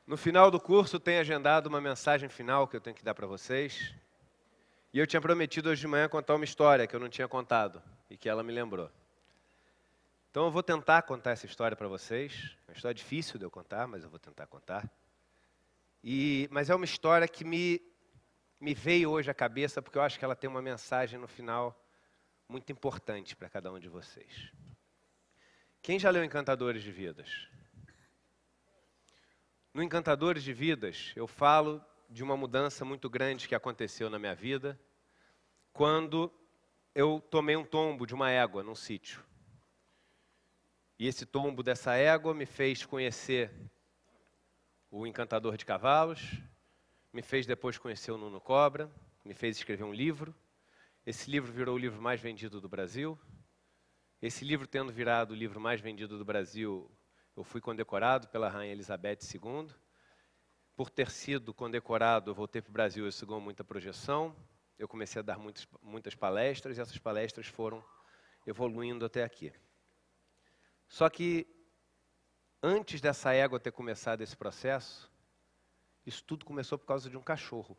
No final do curso tem agendado uma mensagem final que eu tenho que dar para vocês. E eu tinha prometido hoje de manhã contar uma história que eu não tinha contado e que ela me lembrou. Então eu vou tentar contar essa história para vocês. É uma história difícil de eu contar, mas eu vou tentar contar. Mas é uma história que me veio hoje à cabeça porque eu acho que ela tem uma mensagem no final muito importante para cada um de vocês. Quem já leu Encantadores de Vidas? No Encantadores de Vidas, eu falo de uma mudança muito grande que aconteceu na minha vida quando eu tomei um tombo de uma égua num sítio. E esse tombo dessa égua me fez conhecer o Encantador de Cavalos, me fez depois conhecer o Nuno Cobra, me fez escrever um livro. Esse livro virou o livro mais vendido do Brasil. Esse livro tendo virado o livro mais vendido do Brasil, eu fui condecorado pela Rainha Elizabeth II. Por ter sido condecorado, eu voltei para o Brasil, isso ganhou muita projeção. Eu comecei a dar muitas palestras, e essas palestras foram evoluindo até aqui. Só que, antes dessa égua ter começado esse processo, isso tudo começou por causa de um cachorro.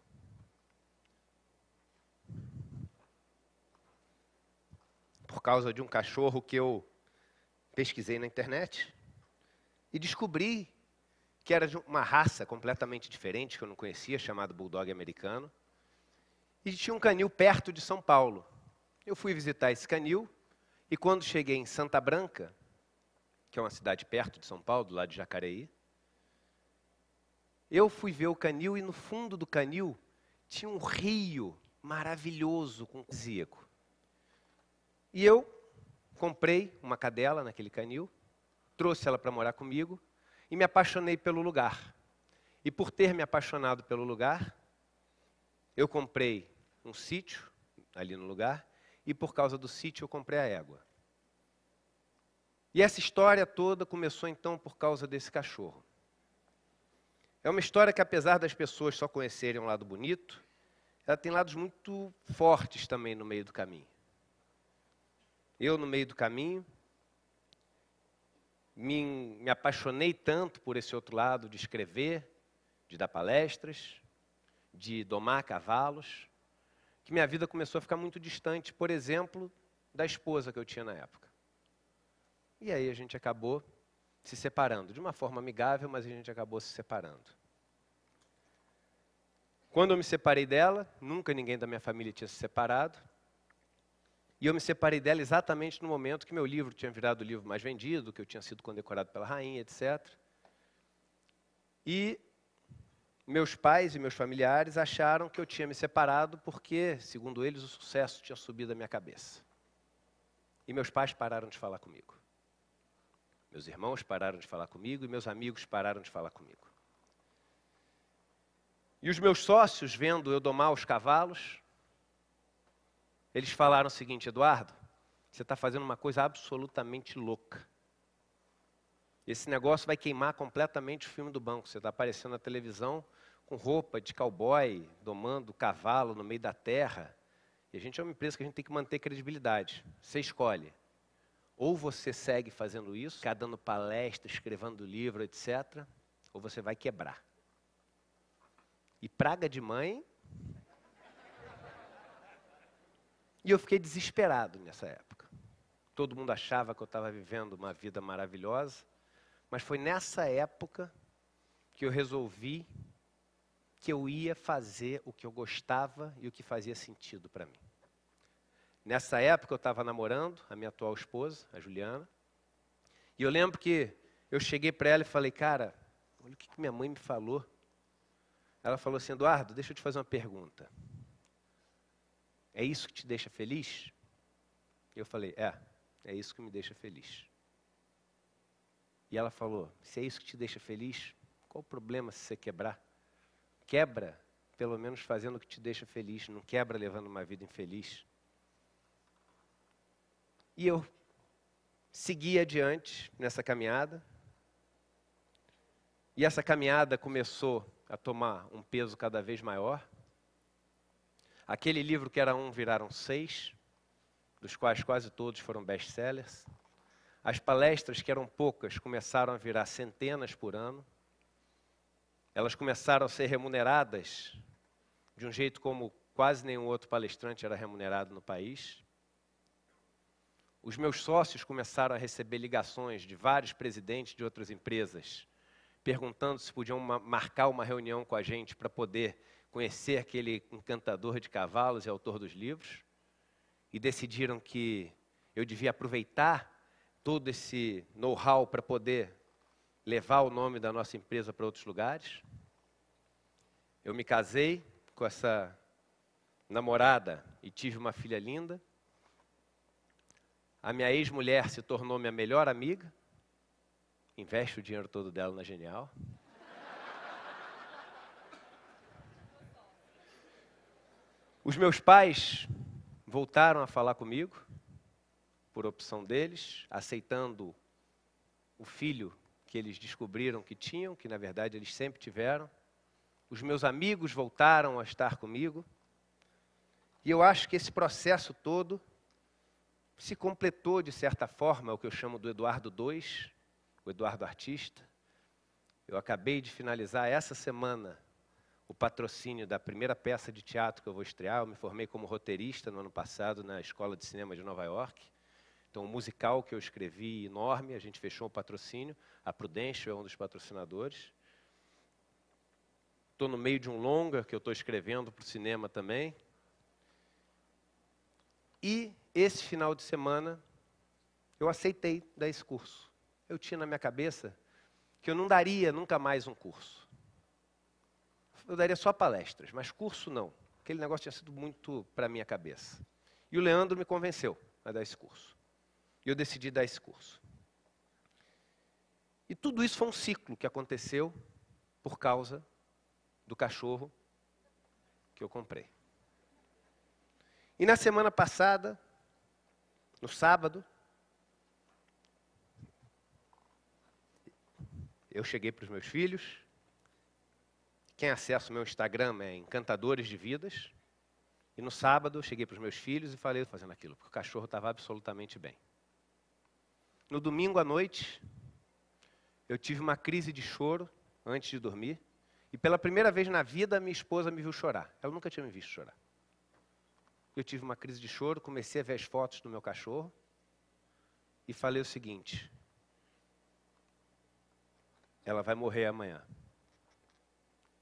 Por causa de um cachorro que eu pesquisei na internet e descobri que era de uma raça completamente diferente, que eu não conhecia, chamado Bulldog americano. E tinha um canil perto de São Paulo. Eu fui visitar esse canil e quando cheguei em Santa Branca, que é uma cidade perto de São Paulo, do lado de Jacareí, eu fui ver o canil e no fundo do canil tinha um rio maravilhoso com zíaco. E eu comprei uma cadela naquele canil, trouxe ela para morar comigo e me apaixonei pelo lugar. E por ter me apaixonado pelo lugar, eu comprei um sítio ali no lugar e por causa do sítio eu comprei a égua. E essa história toda começou então por causa desse cachorro. É uma história que apesar das pessoas só conhecerem um lado bonito, ela tem lados muito fortes também no meio do caminho. Eu, no meio do caminho, me apaixonei tanto por esse outro lado de escrever, de dar palestras, de domar cavalos, que minha vida começou a ficar muito distante, por exemplo, da esposa que eu tinha na época. E aí a gente acabou se separando, de uma forma amigável, mas a gente acabou se separando. Quando eu me separei dela, nunca ninguém da minha família tinha se separado, e eu me separei dela exatamente no momento que meu livro tinha virado o livro mais vendido, que eu tinha sido condecorado pela rainha, etc. E meus pais e meus familiares acharam que eu tinha me separado porque, segundo eles, o sucesso tinha subido à minha cabeça. E meus pais pararam de falar comigo. Meus irmãos pararam de falar comigo e meus amigos pararam de falar comigo. E os meus sócios, vendo eu domar os cavalos, eles falaram o seguinte: Eduardo, você está fazendo uma coisa absolutamente louca. Esse negócio vai queimar completamente o filme do banco. Você está aparecendo na televisão com roupa de cowboy, domando cavalo no meio da terra. E a gente é uma empresa que a gente tem que manter credibilidade. Você escolhe. Ou você segue fazendo isso, ficar dando palestra, escrevendo livro, etc. Ou você vai quebrar. E praga de mãe. E eu fiquei desesperado nessa época. Todo mundo achava que eu estava vivendo uma vida maravilhosa. Mas foi nessa época que eu resolvi que eu ia fazer o que eu gostava e o que fazia sentido para mim. Nessa época eu estava namorando a minha atual esposa, a Juliana. E eu lembro que eu cheguei para ela e falei: cara, olha o que minha mãe me falou. Ela falou assim: Eduardo, deixa eu te fazer uma pergunta. É isso que te deixa feliz? E eu falei: é isso que me deixa feliz. E ela falou: se é isso que te deixa feliz, qual o problema se você quebrar? Quebra, pelo menos fazendo o que te deixa feliz, não quebra levando uma vida infeliz. E eu segui adiante nessa caminhada. E essa caminhada começou a tomar um peso cada vez maior. Aquele livro que era 1 viraram 6, dos quais quase todos foram best-sellers. As palestras, que eram poucas, começaram a virar centenas por ano. Elas começaram a ser remuneradas de um jeito como quase nenhum outro palestrante era remunerado no país. Os meus sócios começaram a receber ligações de vários presidentes de outras empresas, perguntando se podiam marcar uma reunião com a gente para poder conhecer aquele encantador de cavalos e autor dos livros. E decidiram que eu devia aproveitar todo esse know-how para poder levar o nome da nossa empresa para outros lugares. Eu me casei com essa namorada e tive uma filha linda. A minha ex-mulher se tornou minha melhor amiga. Investe o dinheiro todo dela na Genial. Os meus pais voltaram a falar comigo, por opção deles, aceitando o filho que eles descobriram que tinham, que na verdade eles sempre tiveram. Os meus amigos voltaram a estar comigo. E eu acho que esse processo todo se completou, de certa forma, o que eu chamo do Eduardo II, o Eduardo Artista. Eu acabei de finalizar essa semana o patrocínio da primeira peça de teatro que eu vou estrear. Eu me formei como roteirista no ano passado na Escola de Cinema de Nova York. Então, um musical que eu escrevi enorme, a gente fechou o patrocínio. A Prudential é um dos patrocinadores. Estou no meio de um longa que eu estou escrevendo para o cinema também. E esse final de semana, eu aceitei dar esse curso. Eu tinha na minha cabeça que eu não daria nunca mais um curso. Eu daria só palestras, mas curso não. Aquele negócio tinha sido muito para a minha cabeça. E o Leandro me convenceu a dar esse curso. E eu decidi dar esse curso. E tudo isso foi um ciclo que aconteceu por causa do cachorro que eu comprei. E na semana passada, no sábado, eu cheguei para os meus filhos. Quem acessa o meu Instagram é Encantadores de Vidas. E no sábado eu cheguei para os meus filhos e falei fazendo aquilo, porque o cachorro estava absolutamente bem. No domingo à noite, eu tive uma crise de choro antes de dormir. E pela primeira vez na vida, minha esposa me viu chorar. Ela nunca tinha me visto chorar. Eu tive uma crise de choro, comecei a ver as fotos do meu cachorro e falei o seguinte: ela vai morrer amanhã.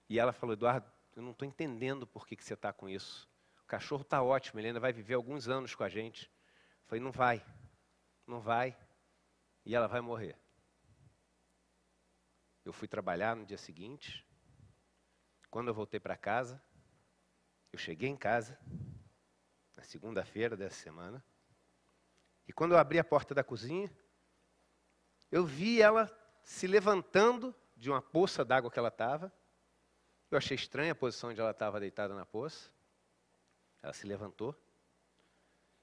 E ela falou: Eduardo, eu não estou entendendo por que você está com isso. O cachorro está ótimo, ele ainda vai viver alguns anos com a gente. Eu falei: não vai, não vai, e ela vai morrer. Eu fui trabalhar no dia seguinte. Quando eu voltei para casa, eu cheguei em casa, na segunda-feira dessa semana, e quando eu abri a porta da cozinha, eu vi ela se levantando de uma poça d'água que ela estava. Eu achei estranha a posição onde ela estava deitada na poça. Ela se levantou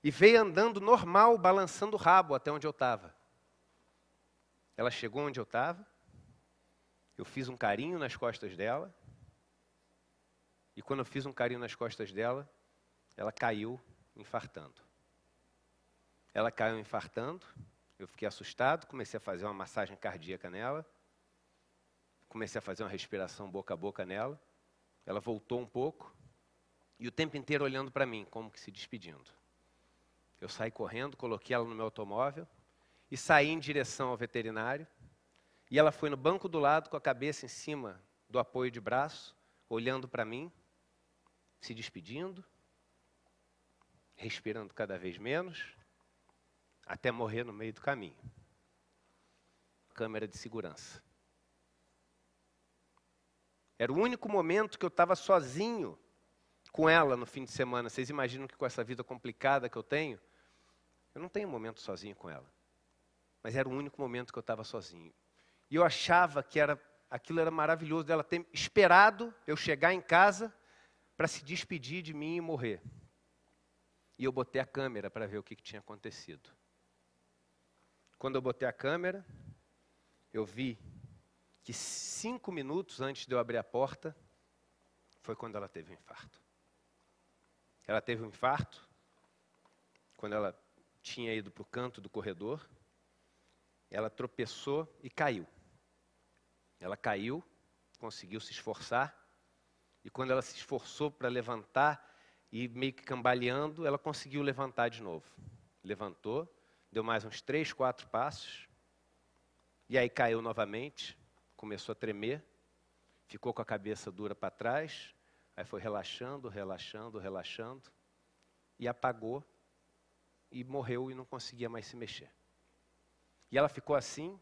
e veio andando normal, balançando o rabo até onde eu estava. Ela chegou onde eu estava, eu fiz um carinho nas costas dela, e quando eu fiz um carinho nas costas dela, ela caiu infartando. Ela caiu infartando, eu fiquei assustado, comecei a fazer uma massagem cardíaca nela, comecei a fazer uma respiração boca a boca nela, ela voltou um pouco, e o tempo inteiro olhando para mim, como que se despedindo. Eu saí correndo, coloquei ela no meu automóvel, e saí em direção ao veterinário, e ela foi no banco do lado, com a cabeça em cima do apoio de braço, olhando para mim, se despedindo, respirando cada vez menos, até morrer no meio do caminho. Câmera de segurança. Era o único momento que eu estava sozinho com ela no fim de semana. Vocês imaginam que com essa vida complicada que eu tenho, eu não tenho momento sozinho com ela. Mas era o único momento que eu estava sozinho. E eu achava que aquilo era maravilhoso, dela ter esperado eu chegar em casa para se despedir de mim e morrer. E eu botei a câmera para ver o que tinha acontecido. Quando eu botei a câmera, eu vi que 5 minutos antes de eu abrir a porta, foi quando ela teve um infarto. Ela teve um infarto quando ela tinha ido para o canto do corredor, ela tropeçou e caiu. Ela caiu conseguiu se esforçar, e quando ela se esforçou para levantar, e meio que cambaleando, ela conseguiu levantar de novo. Levantou, deu mais uns 3, 4 passos, e aí caiu novamente, começou a tremer, ficou com a cabeça dura para trás, aí foi relaxando, relaxando, relaxando, e apagou, e morreu e não conseguia mais se mexer. E ela ficou assim,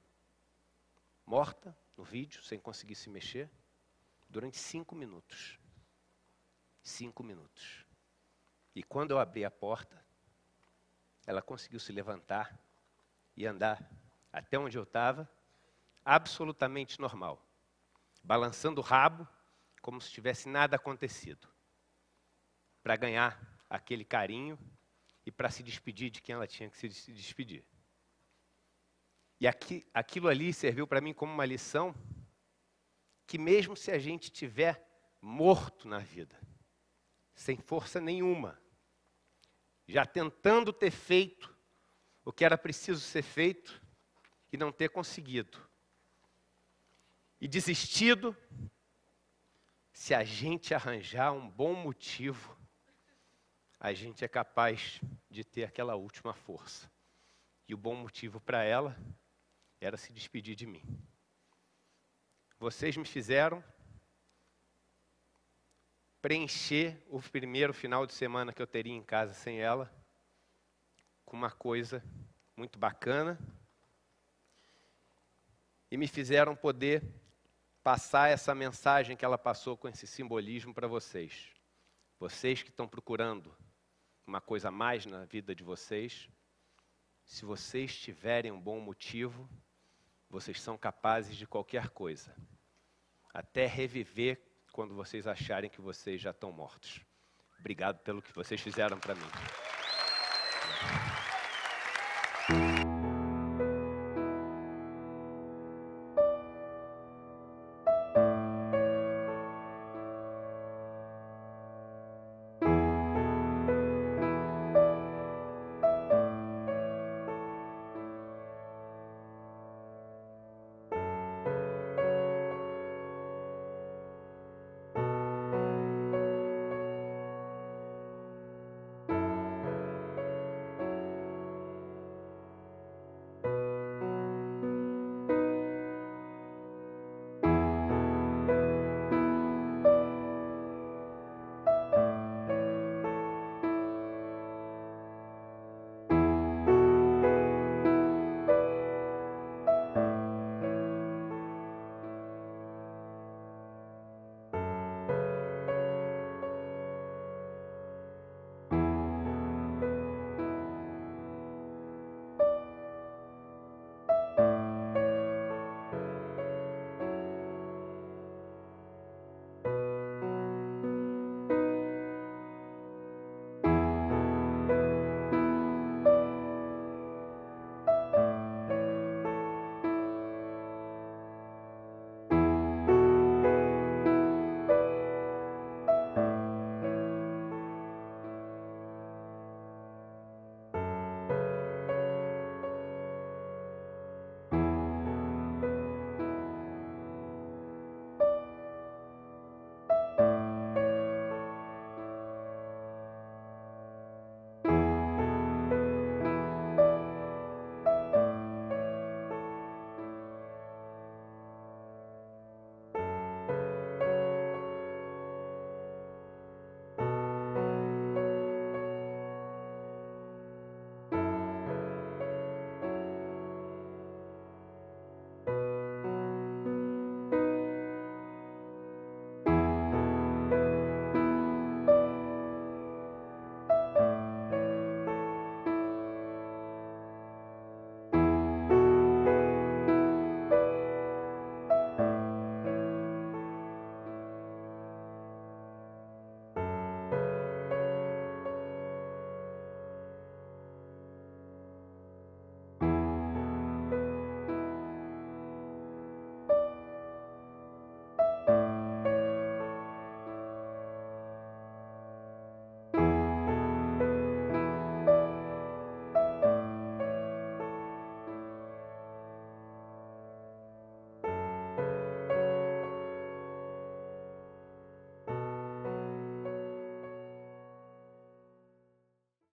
morta, no vídeo, sem conseguir se mexer, durante 5 minutos. 5 minutos. E quando eu abri a porta, ela conseguiu se levantar e andar até onde eu estava, absolutamente normal. Balançando o rabo, como se tivesse nada acontecido. Para ganhar aquele carinho e para se despedir de quem ela tinha que se despedir. E aquilo ali serviu para mim como uma lição que mesmo se a gente tiver morto na vida, sem força nenhuma, já tentando ter feito o que era preciso ser feito e não ter conseguido, e desistido, se a gente arranjar um bom motivo, a gente é capaz de ter aquela última força. E o bom motivo para ela era se despedir de mim. Vocês me fizeram preencher o primeiro final de semana que eu teria em casa sem ela, com uma coisa muito bacana, e me fizeram poder passar essa mensagem que ela passou com esse simbolismo para vocês. Vocês que estão procurando uma coisa a mais na vida de vocês, se vocês tiverem um bom motivo, vocês são capazes de qualquer coisa, até reviver quando vocês acharem que vocês já estão mortos. Obrigado pelo que vocês fizeram para mim.